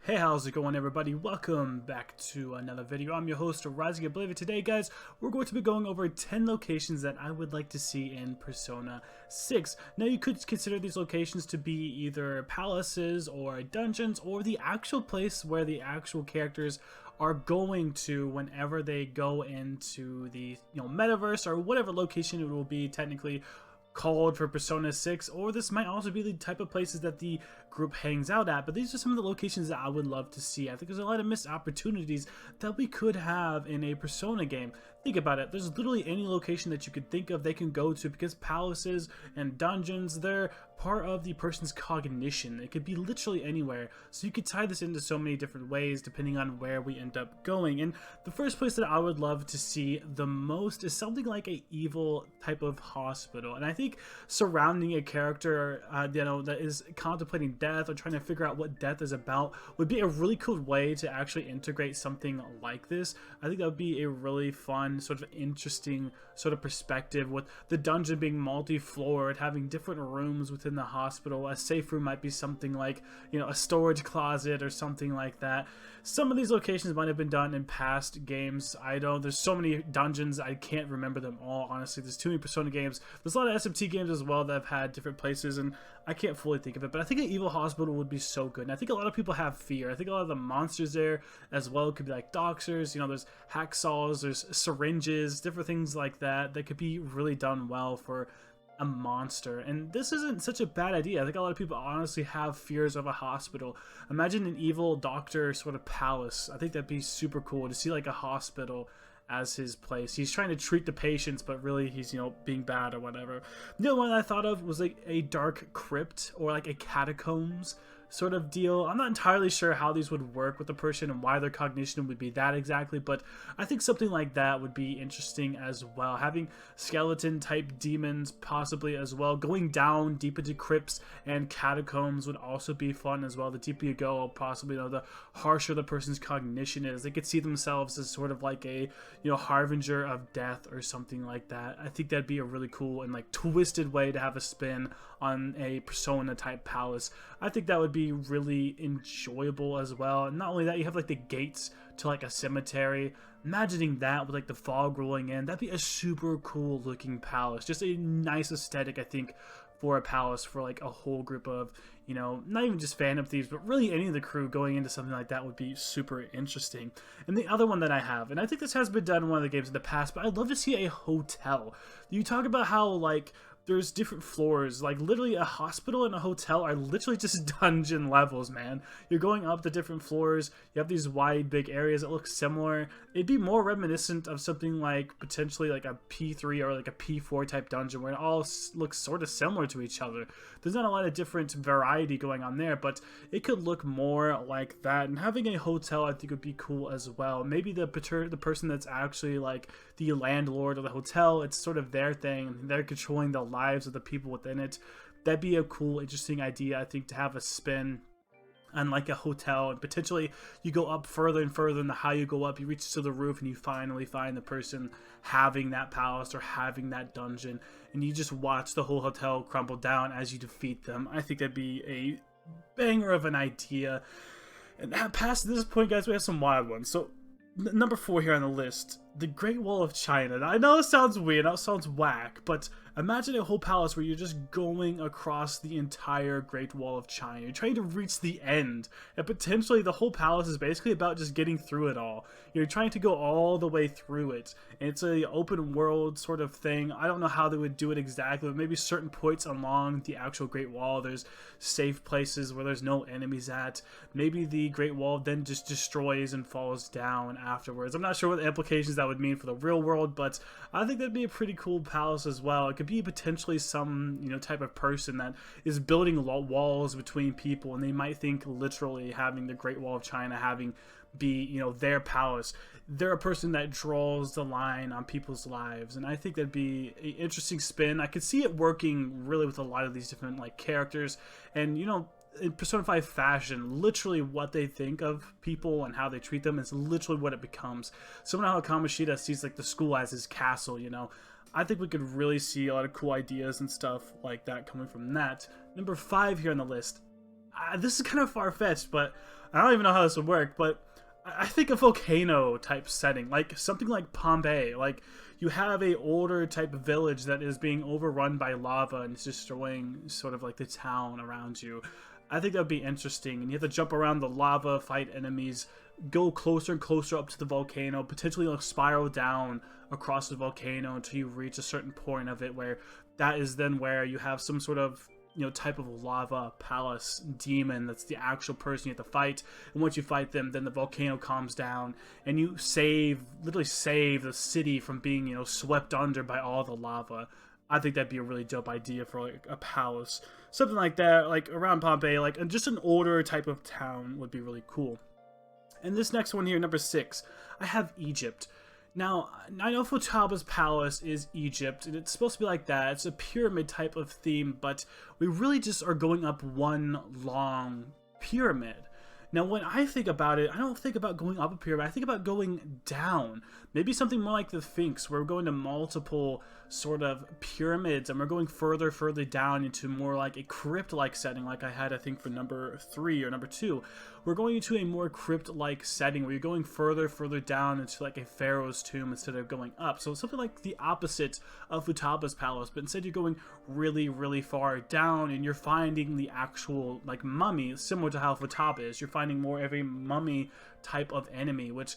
Hey, how's it going, everybody? Welcome back to another video. I'm your host, Rising Oblivion. Today, guys, we're going to be going over 10 locations that I would like to see in Persona 6. Now, you could consider these locations to be either palaces or dungeons or the actual place where the actual characters are going to whenever they go into the metaverse or whatever location it will be technically called for Persona 6, or this might also be the type of places that the group hangs out at. But these are some of the locations that I would love to see. I think there's a lot of missed opportunities that we could have in a Persona game. Think about it, there's literally any location that you could think of they can go to, because palaces and dungeons, they're part of the person's cognition. It could be literally anywhere, so you could tie this into so many different ways depending on where we end up going. And the first place that I would love to see the most is something like a evil type of hospital. And I think surrounding a character that is contemplating death or trying to figure out what death is about would be a really cool way to actually integrate something like this. I think that would be a really fun, sort of interesting sort of perspective, with the dungeon being multi-floored, having different rooms within the hospital. A safe room might be something like, a storage closet or something like that. Some of these locations might have been done in past games. There's so many dungeons, I can't remember them all, honestly. There's too many Persona games. There's a lot of SMT games as well that have had different places, and I can't fully think of it, but I think an evil hospital would be so good. And I think a lot of people have fear. I think a lot of the monsters there as well could be like doxers, there's hacksaws, there's syringes, different things like that could be really done well for a monster. And this isn't such a bad idea. I think a lot of people honestly have fears of a hospital. Imagine an evil doctor sort of palace. I think that'd be super cool to see, like, a hospital as his place. He's trying to treat the patients, but really he's, being bad or whatever. The other one I thought of was like a dark crypt or like a catacombs sort of deal. I'm not entirely sure how these would work with the person and why their cognition would be that exactly, but I think something like that would be interesting as well. Having skeleton type demons possibly as well, going down deep into crypts and catacombs would also be fun as well. The deeper you go, possibly the harsher the person's cognition is. They could see themselves as sort of like a harbinger of death or something like that. I think that'd be a really cool and like twisted way to have a spin on a Persona type palace. I think that would be really enjoyable as well. And not only that, you have like the gates to like a cemetery. Imagining that with like the fog rolling in, that'd be a super cool looking palace. Just a nice aesthetic, I think, for a palace for like a whole group of, not even just Phantom Thieves, but really any of the crew going into something like that would be super interesting. And the other one that I have, and I think this has been done in one of the games in the past, but I'd love to see a hotel. You talk about how like there's different floors, like literally a hospital and a hotel are literally just dungeon levels, man. You're going up the different floors, you have these wide big areas that look similar. It'd be more reminiscent of something like potentially like a P3 or like a P4 type dungeon where it all looks sort of similar to each other. There's not a lot of different variety going on there, but it could look more like that. And having a hotel I think would be cool as well. Maybe the person that's actually like the landlord of the hotel, it's sort of their thing and they're controlling the lives of the people within it. That'd be a cool, interesting idea, I think, to have a spin on like a hotel. And potentially you go up further and further, and the higher you go up, you reach to the roof and you finally find the person having that palace or having that dungeon, and you just watch the whole hotel crumble down as you defeat them. I think that'd be a banger of an idea. And past this point, guys, we have some wild ones. So number 4 here on the list, the Great Wall of China. Now, I know it sounds weird, it sounds whack, but imagine a whole palace where you're just going across the entire Great Wall of China. You're trying to reach the end, and potentially the whole palace is basically about just getting through it all. You're trying to go all the way through it, and it's a open world sort of thing. I don't know how they would do it exactly, but maybe certain points along the actual Great Wall, there's safe places where there's no enemies at. Maybe the Great Wall then just destroys and falls down afterwards. I'm not sure what the implications that would mean for the real world, but I think that'd be a pretty cool palace as well. It could be potentially some type of person that is building walls between people, and they might think literally having the Great Wall of China be their palace. They're a person that draws the line on people's lives, and I think that'd be an interesting spin. I could see it working really with a lot of these different like characters, and in Persona 5 fashion, literally what they think of people and how they treat them is literally what it becomes. Someone how Kamoshida sees like the school as his castle, I think we could really see a lot of cool ideas and stuff like that coming from that. Number 5 here on the list, this is kind of far-fetched, but I don't even know how this would work, but I think a volcano type setting, like something like Pompeii, like you have a older type of village that is being overrun by lava and it's destroying sort of like the town around you. I think that would be interesting, and you have to jump around the lava, fight enemies, go closer and closer up to the volcano, potentially like spiral down across the volcano until you reach a certain point of it, where that is then where you have some sort of, you know, type of lava palace demon that's the actual person you have to fight, and once you fight them, then the volcano calms down and you literally save the city from being, you know, swept under by all the lava. I think that'd be a really dope idea for like a palace, something like that, like around Pompeii, like just an older type of town would be really cool. And this next one here, number 6, I have Egypt. Now, I know Futaba's palace is Egypt, and it's supposed to be like that. It's a pyramid type of theme, but we really just are going up one long pyramid. Now, when I think about it, I don't think about going up a pyramid. I think about going down. Maybe something more like the Sphinx, where we're going to multiple sort of pyramids, and we're going further down into more like a crypt-like setting, like I had, I think, for number 3 or number 2. We're going into a more crypt-like setting, where you're going further down into like a pharaoh's tomb instead of going up. So it's something like the opposite of Futaba's palace, but instead you're going really far down, and you're finding the actual like mummy, similar to how Futaba is. You're finding more of a mummy type of enemy, which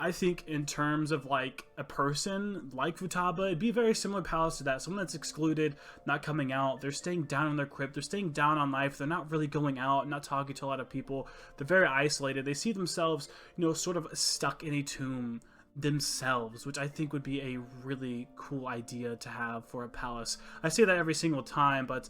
I think in terms of like a person like Futaba, it'd be a very similar palace to that. Someone that's excluded, not coming out. They're staying down in their crypt. They're staying down on life. They're not really going out, not talking to a lot of people. They're very isolated. They see themselves, you know, sort of stuck in a tomb themselves, which I think would be a really cool idea to have for a palace. I say that every single time, but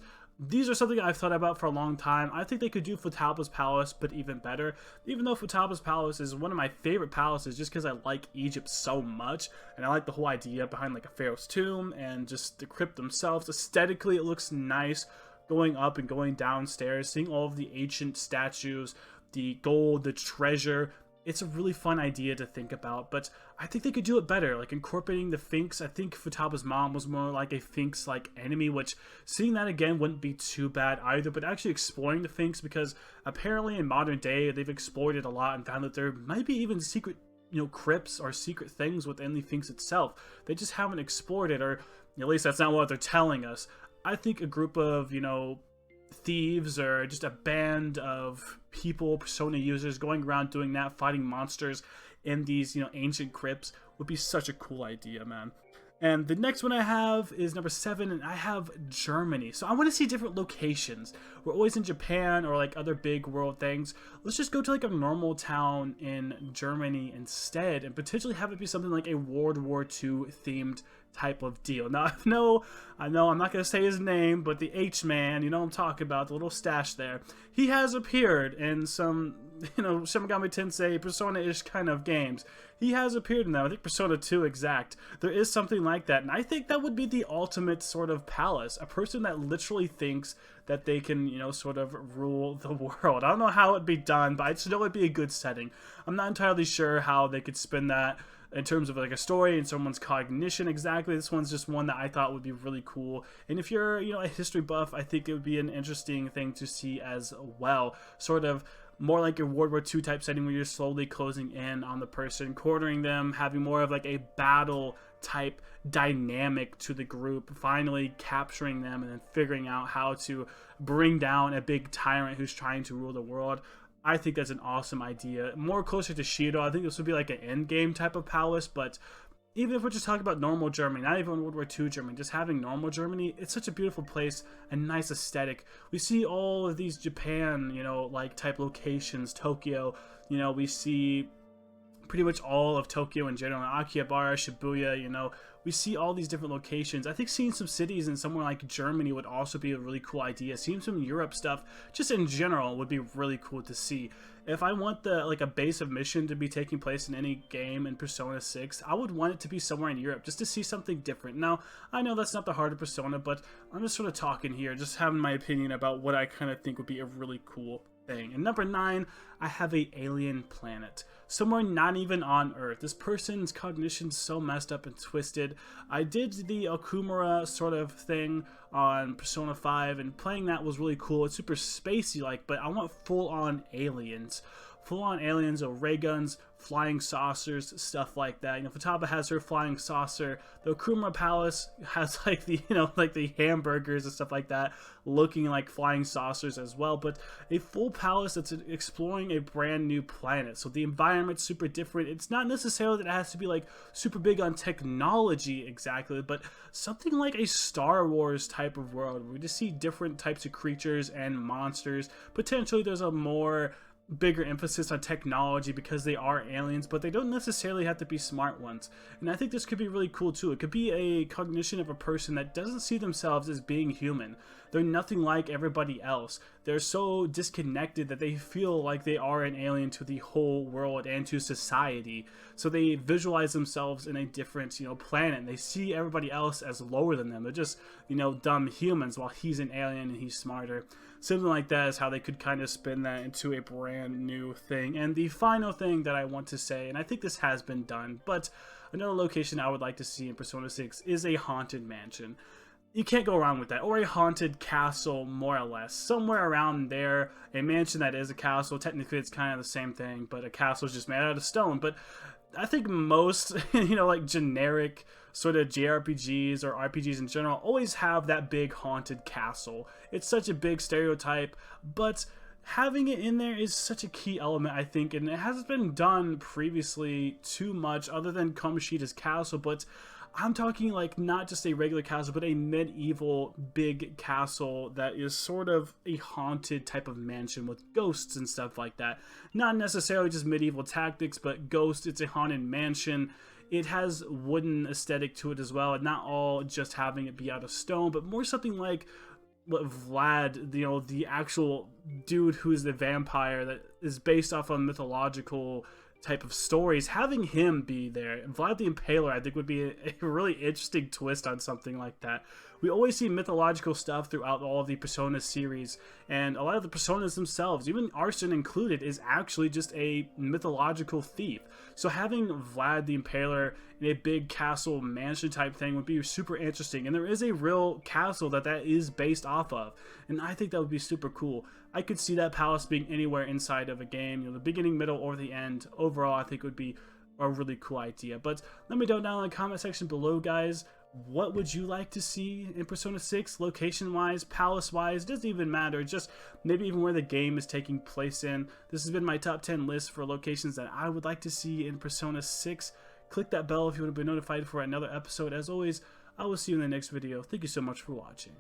these are something I've thought about for a long time. I think they could do Futaba's palace, but even better. Even though Futaba's palace is one of my favorite palaces, just because I like Egypt so much, and I like the whole idea behind like a pharaoh's tomb and just the crypt themselves. Aesthetically, it looks nice, going up and going downstairs, seeing all of the ancient statues, the gold, the treasure. It's a really fun idea to think about, but I think they could do it better, like incorporating the Sphinx. I think Futaba's mom was more like a Sphinx-like enemy, which seeing that again wouldn't be too bad either, but actually exploring the Sphinx, because apparently in modern day they've explored it a lot and found that there might be even secret, you know, crypts or secret things within the Sphinx itself. They just haven't explored it, or at least that's not what they're telling us. I think a group of, you know, thieves or just a band of people, Persona users, going around doing that, fighting monsters in these, you know, ancient crypts would be such a cool idea, man. And the next one I have is number 7, and I have Germany. So I want to see different locations. We're always in Japan or like other big world things. Let's just go to like a normal town in Germany instead, and potentially have it be something like a World War II themed type of deal. Now, I know I'm not going to say his name, but the H-Man, you know what I'm talking about, the little stash there, he has appeared in some, you know, Shin Megami Tensei, Persona-ish kind of games. He has appeared in that. I think Persona 2 exact. There is something like that, and I think that would be the ultimate sort of palace. A person that literally thinks that they can, you know, sort of rule the world. I don't know how it'd be done, but I just know it'd be a good setting. I'm not entirely sure how they could spin that in terms of like a story and someone's cognition exactly. This one's just one that I thought would be really cool. And if you're, you know, a history buff, I think it would be an interesting thing to see as well. Sort of more like a World War II type setting where you're slowly closing in on the person, cornering them, having more of like a battle type dynamic to the group, finally capturing them and then figuring out how to bring down a big tyrant who's trying to rule the world. I think that's an awesome idea. More closer to Shido, I think this would be like an endgame type of palace, but even if we're just talking about normal Germany, not even World War II Germany, just having normal Germany, it's such a beautiful place, a nice aesthetic. We see all of these Japan, you know, like type locations, Tokyo, you know, we see pretty much all of Tokyo in general, Akihabara, Shibuya, you know, we see all these different locations. I think seeing some cities in somewhere like Germany would also be a really cool idea. Seeing some Europe stuff, just in general, would be really cool to see. If I want the like a base of mission to be taking place in any game in Persona 6, I would want it to be somewhere in Europe, just to see something different. Now, I know that's not the heart of Persona, but I'm just sort of talking here, just having my opinion about what I kind of think would be a really cool thing. thing. And number 9, I have a alien planet. Somewhere not even on Earth. This person's cognition's so messed up and twisted. I did the Okumura sort of thing on Persona 5, and playing that was really cool. It's super spacey-like, but I want full-on aliens. Full-on aliens with ray guns, flying saucers, stuff like that. You know, Futaba has her flying saucer. The Okumura Palace has like the, you know, like the hamburgers and stuff like that, looking like flying saucers as well. But a full palace that's exploring a brand new planet. So the environment's super different. It's not necessarily that it has to be like super big on technology exactly, but something like a Star Wars type of world where we just see different types of creatures and monsters. Potentially there's a more bigger emphasis on technology because they are aliens, but they don't necessarily have to be smart ones. And I think this could be really cool too. It could be a cognition of a person that doesn't see themselves as being human. They're nothing like everybody else. They're so disconnected that they feel like they are an alien to the whole world and to society. So they visualize themselves in a different, you know, planet. And they see everybody else as lower than them. They're just, you know, dumb humans while he's an alien and he's smarter. Something like that is how they could kind of spin that into a brand new thing. And the final thing that I want to say, and I think this has been done, but another location I would like to see in Persona 6 is a haunted mansion. You can't go wrong with that. Or a haunted castle, more or less. Somewhere around there, a mansion that is a castle. Technically, it's kind of the same thing, but a castle is just made out of stone. But I think most, you know, like generic sort of JRPGs or RPGs in general always have that big haunted castle. It's such a big stereotype, but having it in there is such a key element, I think, and it hasn't been done previously too much other than Kamoshida's castle, but I'm talking like not just a regular castle, but a medieval big castle that is sort of a haunted type of mansion with ghosts and stuff like that. Not necessarily just medieval tactics, but ghosts. It's a haunted mansion. It has wooden aesthetic to it as well, and not all just having it be out of stone, but more something like what Vlad, you know, the actual dude who's the vampire that is based off of mythological type of stories, having him be there. Vlad the Impaler, I think, would be a really interesting twist on something like that. We always see mythological stuff throughout all of the Persona series, and a lot of the Personas themselves, even Arson included, is actually just a mythological thief. So having Vlad the Impaler in a big castle mansion type thing would be super interesting, and there is a real castle that is based off of, and I think that would be super cool. I could see that palace being anywhere inside of a game, you know, the beginning, middle, or the end. Overall, I think it would be a really cool idea. But let me know down in the comment section below, guys. What would you like to see in Persona 6, location-wise, palace-wise? It doesn't even matter, just maybe even where the game is taking place in. This has been my top 10 list for locations that I would like to see in Persona 6. Click that bell if you want to be notified for another episode. As always, I will see you in the next video. Thank you so much for watching.